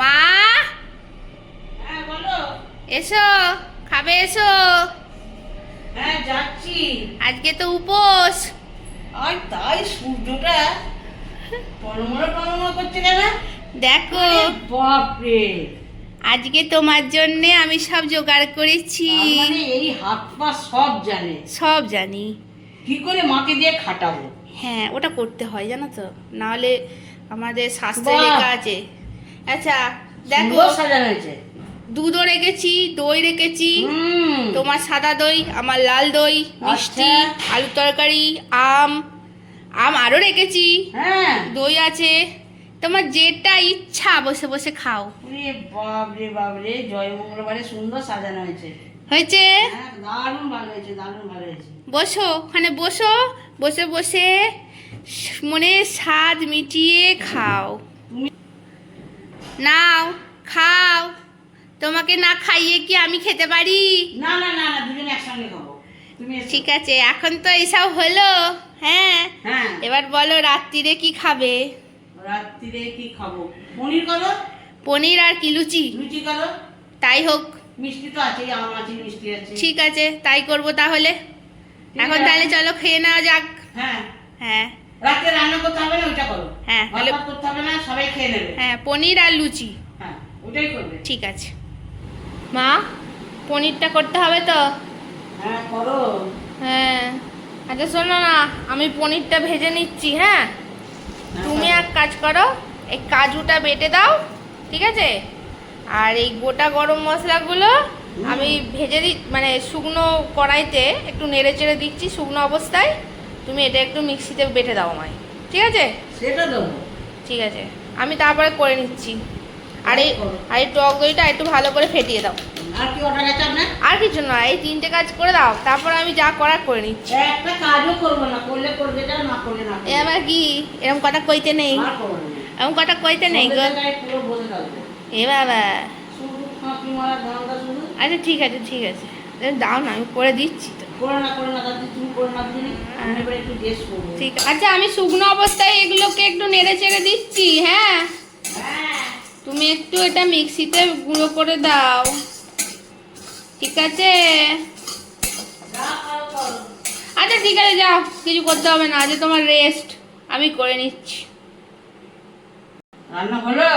মা, হ্যাঁ বলো। এসো, খাবে এসো। হ্যাঁ যাচ্ছি। আজকে তো উপোস। আর তাই সূর্যটা টলমলো টলমলো করছে কেন? দেখো, আরে বাপরে, আজকে তোমার জন্যে আমি সব জোগাড় করেছি। তার মানে এই হাত পা সব জানে। সব জানি। কি করে মাকে দিয়ে খাটাবো? হ্যাঁ, ওটা করতে হয় জানো তো, নাহলে আমাদের শাস্ত্রে বাহ! লেখা আছে। আচ্ছা দেখো, সুন্দর সাজানো হয়েছে। দুধও রেখেছি, দই রেখেছি। হুম। তোমার সাদা দই, আমার লাল দই, মিষ্টি, আচ্ছা। আলু তরকারি, আম। আম আরও রেখেছি, হ্যাঁ। দই আছে। তোমার যেটা ইচ্ছা বসে বসে খাও। ওরে বাপরে বাপরে, জয় মঙ্গলবারে সুন্দর সাজানো হয়েছে। হয়েছে? হ্যাঁ, দারুণ ভালো হয়েছে, দারুণ ভালো হয়েছে। বসো, ওখানে বসো, বসে বসে মনের স্বাদ মিটিয়ে খাও। তুমি নাও, খাও। তোমাকে না খাইয়ে কি আমি খেতে পারি? না না না না, দুজনে একসঙ্গে খাবো। তুমি এসো। ঠিক আছে, এখন তো এসব হলো। হ্যাঁ, হ্যাঁ। এবার বলো রাত্রিরে কি খাবে? রাত্রিরে কি খাবো? পনির করো, পনির আর কি লুচি? লুচি করো। তাই হোক। মিষ্টি তো আছেই, আম আছে, মিষ্টি আছে। ঠিক আছে, তাই করব তাহলে। ঠিক এখন আছে। তাহলে চলো খেয়ে নেওয়া যাক। হ্যাঁ, হ্যাঁ রাতে রান্না করতে হবে না, ওইটা করো। হ্যাঁ, ভাত তাহলে ভাত করতে হবে না, সবাই খেয়ে নেবে। হ্যাঁ, পনির আর লুচি। হ্যাঁ, ওইটাই করবে। ঠিক আছে। মা, পনিরটা করতে হবে তো? হ্যাঁ করো। হ্যাঁ। আচ্ছা শোনো না, আমি পনিরটা ভেজে নিচ্ছি। হ্যাঁ, হ্যাঁ, তুমি করো। এক কাজ করো, এই কাজুটা বেটে দাও, ঠিক আছে? আর এই গোটা গরম মশলাগুলো আমি ভেজে মানে শুকনো কড়াইতে একটু নেড়ে চেড়ে দিচ্ছি শুকনো অবস্থায়। তুমি এটা একটু মিক্সিতে বেটে দাও আমায়, ঠিক আছে? সেটা দেবো। ঠিক আছে, আমি তারপরে করে নিচ্ছি। আর এই টক দইটা একটু ভালো করে ফেটিয়ে দাও। আর কি অর্ডার আছে আপনার? আর কিছু নয়, এই তিনটে কাজ করে দাও, তারপর আমি যা করার করে নিচ্ছি। একটা কাজও করবো না, করলে করবে যা, না করলে না করবে। এবার কি এরকম কথা কইতে নেই, আর করবো না। এরকম কথা কইতে নেই গো। সন্ধ্যে বেলায় পুরো বসে থাকবো। এ বাবা, শুধু ফাঁকি মারা ধান্দা শুধু। আচ্ছা ঠিক আছে, ঠিক আছে, দাও না, আমি করে দিচ্ছি তো। করে না দাদি, তুমি করে না দিদি, আমি এবার একটু ড্রেস করবো। ঠিক আচ্ছা, আমি শুকনো অবস্থায় এগুলোকে একটু নেড়ে চেড়ে দিচ্ছি। হ্যাঁ, হ্যাঁ। তুমি একটু এটা মিক্সিতে গুঁড়ো করে দাও, ঠিক আছে? যা করো করো। আচ্ছা ঠিক আছে, যাও, কিছু করতে হবে না, আজ তোমার রেস্ট, আমি করে নিচ্ছি। রান্না হলো?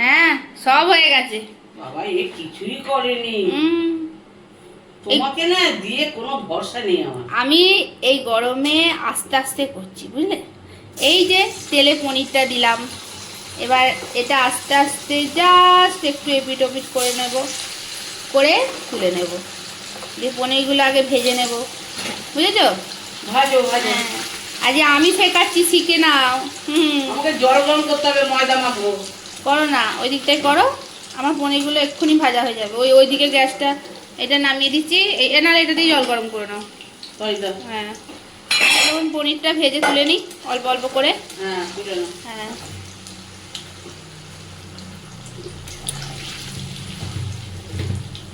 হ্যাঁ, সব হয়ে গেছে। বাবা, এ কিছুই করেনি। হুম, তোমাকে না দিয়ে কোনো ভরসা নেই আমার। আমি এই গরমে আস্তে আস্তে করছি, বুঝলে? এই যে তেলে পনিরটা দিলাম, এবার এটা আস্তে আস্তে জাস্ট একটু এপিট ওপিট করে নেব, করে তুলে নেব, দিয়ে পনিরগুলো আগে ভেজে নেব, বুঝেছো? ভাজো ভাজো। হ্যাঁ, আজ আমি শেখাচ্ছি, শিখে নাও। আমাকে জল গরম করতে হবে, ময়দা মাখবো। করো না, ওই দিকটাই করো, আমার পনিরগুলো এক্ষুনি ভাজা হয়ে যাবে। ওই দিকে গ্যাসটা এটা নামিয়ে দিচ্ছি, না এটা দিয়ে জল গরম করে নাও। তাই তো। হ্যাঁ, এখন পনিরটা ভেজে তুলে নিই অল্প অল্প করে। হ্যাঁ, তুলে নাও। হ্যাঁ,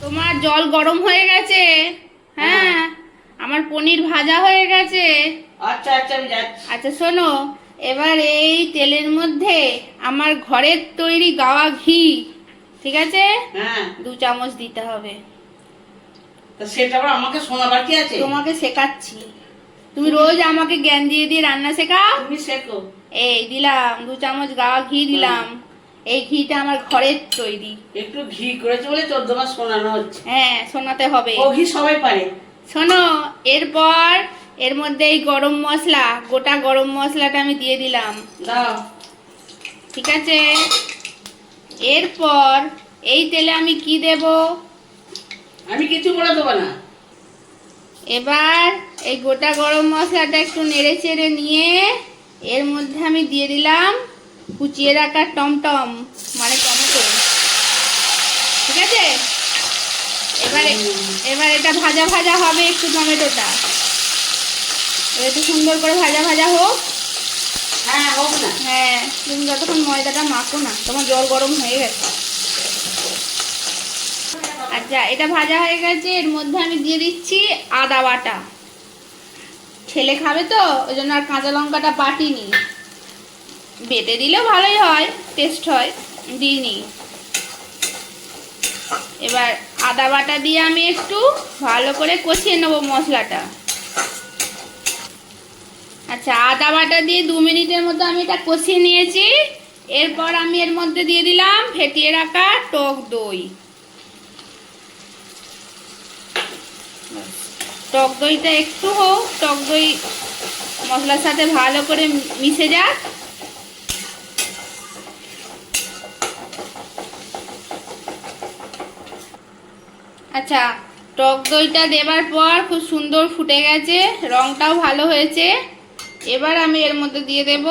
তোমার জল গরম হয়ে গেছে। হ্যাঁ, আমার পনির ভাজা হয়ে গেছে। আচ্ছা আচ্ছা, আমি যাচ্ছি। আচ্ছা শোনো, এবার এই তেলের মধ্যে আমার ঘরের তৈরি গাওয়া ঘি, ঠিক আছে, হ্যাঁ, 2 চামচ দিতে হবে। তা সেটা আবার আমাকে শোনাবার কি আছে? তোমাকে শেখাচ্ছি, তুমি রোজ আমাকে জ্ঞান দিয়ে দিয়ে রান্না শেখাও। তুমি শেখো। এই দিলাম 2 চামচ গাওয়া ঘি দিলাম। এই ঘিটা আমার ঘরের তৈরি। একটু ঘি করেছে বলে 14 মাস শোনানো হচ্ছে। হ্যাঁ, শোনাতে হবে। ও ঘি সবাই পারে। শোনো, এরপর এর মধ্যে এই গরম মশলা, গোটা গরম মশলাটা আমি দিয়ে দিলাম, দাও। ঠিক আছে? এরপর এই তেলে আমি কি দেব? আমি কিছু বলে দেবো না। এবার এই গোটা গরম মশলাটা একটু নেড়ে চেড়ে নিয়ে এর মধ্যে আমি দিয়ে দিলাম কুচিয়ে রাখা টমটম, মানে টমেটো, ঠিক আছে? এবার এটা ভাজা ভাজা হবে একটু, টমেটোটা একটু সুন্দর করে ভাজা ভাজা হোক। হ্যাঁ, হোক না। হ্যাঁ, তুমি যতক্ষণ ময়দাটা মাখো না, তোমার জল গরম হয়ে গেছে। আচ্ছা, এটা ভাজা হয়ে গেছে, এর মধ্যে আমি দিয়ে দিচ্ছি আদা বাটা। ছেলে খাবে তো, ওই জন্য আর কাঁচা লঙ্কাটা বাটিনি, বেটে দিলেও ভালোই হয়, টেস্ট হয়, দিইনি। এবার আদা বাটা দিয়ে আমি একটু ভালো করে কষিয়ে নেব মশলাটা। আচ্ছা, আদা বাটা দিয়ে 2 মিনিটের মতো আমি এটা কষিয়ে নিয়েছি। এরপর আমি এর মধ্যে দিয়ে দিলাম ফেটিয়ে রাখা টক দই। টক দইটা একটু হোক, টক দই মশলার সাথে ভালো করে মিশে যাক। আচ্ছা, টক দইটা দেবার পর খুব সুন্দর ফুটে গেছে, রংটাও ভালো হয়েছে। এবার আমি এর মধ্যে দিয়ে দেব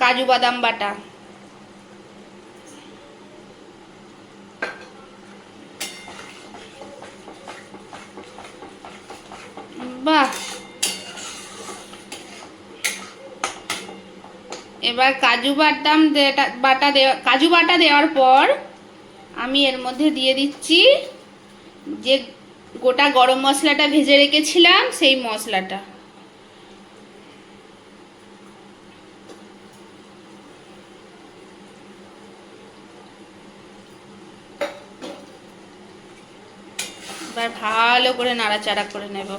কাজু বাদাম বাটা। বাহ, এবার কাজু বাটা দেওয়ার পর আমি এর মধ্যে দিয়ে দিচ্ছি যে গোটা গরম মশলাটা ভেজে রেখেছিলাম সেই মশলাটা। এবার ভালো করে নাড়াচাড়া করে নেব।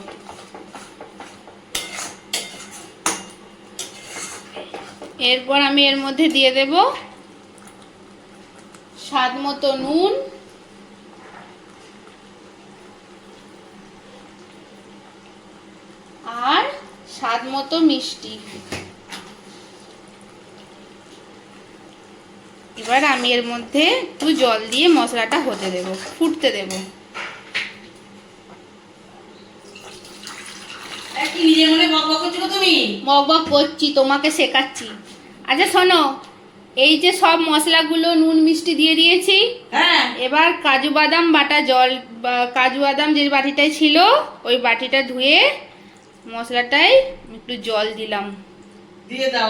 এরপর আমি এর মধ্যে দিয়ে দেব স্বাদ মতো নুন, আর স্বাদ মতো মিষ্টি। এবার আমি এর মধ্যে একটু জল দিয়ে মশলাটা হতে দেব, ফুটতে দেব। বকবক করছি, তোমাকে শেখাচ্ছি। আচ্ছা শোনো, এই যে সব মশলাগুলো নুন মিষ্টি দিয়ে দিয়েছি, এবার কাজু বাদাম বাটা কাজু বাদাম যে বাটিটায় ছিল ওই বাটিটা ধুয়ে মশলাটায় একটু জল দিলাম। দিয়ে দাও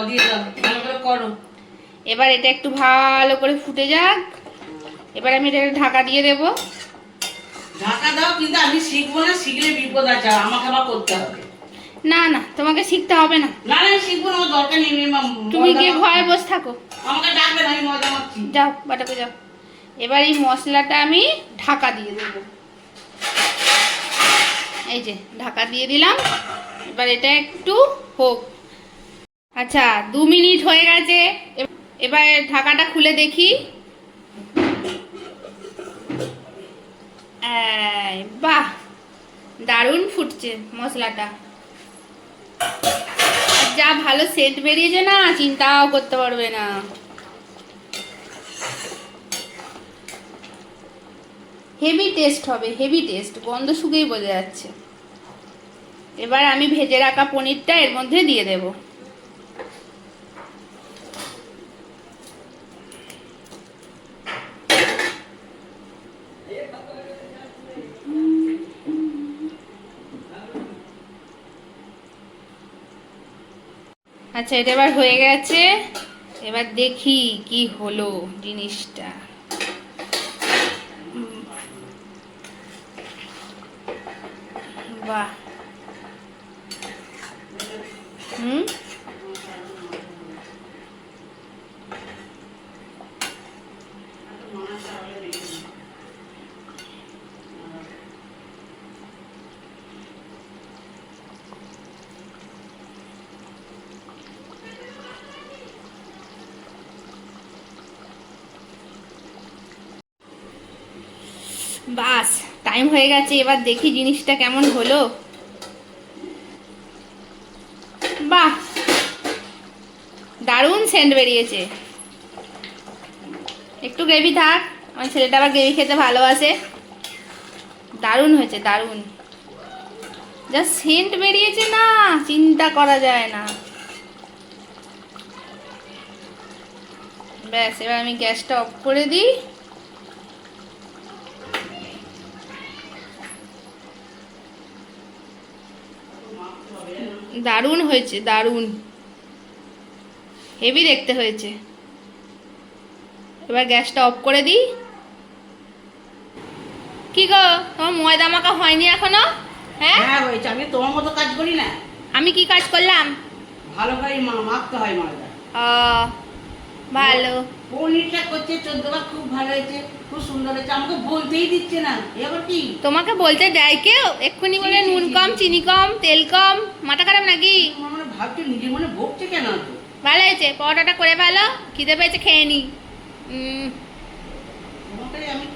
ভালো করে করো। এবার এটা একটু ভালো করে ফুটে যাক। এবার আমি এটা ঢাকা দিয়ে দেব। ঢাকা দাও, কিন্তু আমি শিখবো না, শিখলে বিপদ আছে, আমাকে আবার করতে হবে। না না, তোমাকে শিখতে হবে না। না না, শিখবো না, আমার দরকার নেই। তুমি গিয়ে ঘরে বসে থাকো, আমাকে ডাকবে না, আমি ময়দা মাখছি। যাও বাটাকে যাও। এবার এই মশলাটা আমি ঢাকা দিয়ে দেব। এই যে ঢাকা দিয়ে দিলাম। এবার এটা একটু হোক। আচ্ছা, 2 মিনিট হয়ে গেছে। এবার ঢাকাটা খুলে দেখি। বাহ, দারুণ ফুটছে মশলাটা। যা ভালো সেন্ট বেরিয়েছে না, চিন্তাও করতে পারবে না। হেভি টেস্ট হবে, হেভি টেস্ট, গন্ধ শুকেই বোঝা যাচ্ছে। এবার আমি ভেজে রাখা পনিরটা এর মধ্যে দিয়ে দেব। আচ্ছা, এটা এবার হয়ে গেছে। এবার দেখি কি হলো জিনিসটা। বাহ, বাস টাইম হয়ে গেছে। এবার দেখি জিনিসটা কেমন হলো। বাহ, দারুণ সেন্ট বেরিয়েছে। একটু গ্রেভি থাক, আমার ছেলেটা আবার গ্রেভি খেতে ভালোবাসে। দারুণ হয়েছে, দারুণ। যা সেন্ট বেরিয়েছে না, চিন্তা করা যায় না। ব্যাস, এবার আমি গ্যাসটা অফ করে দিই। দারুণ হয়েছে, দারুণ, হেভি দেখতে হয়েছে। এবার গ্যাসটা অফ করে দিই। কি গো, তোমার ময়দা মাখা হয়নি এখনো? হ্যাঁ হয়েছে, আমি তোমার মতো কাজ করি না। আমি কি কাজ করলাম? ভালো করে মাখতে হয় ময়দা। ভালো। পনিরটা করছে 14 বার, খুব ভালো হয়েছে, খুব সুন্দর হয়েছে, আমাকে বলতেই দিচ্ছে না, এবার কি? তোমাকে বলতে দেয় কেউ? এক্ষুনি বলে নুন কম, চিনি কম, তেল কম, মাথা খারাপ নাকি? আমার মনে ভাবছে নিজের মনে ভোগছে কেন তো। ভালো হয়েছে, পরোটাটা করে ফেলো, খিদে পেয়েছে খেয়ে নি। তোমাকে আমি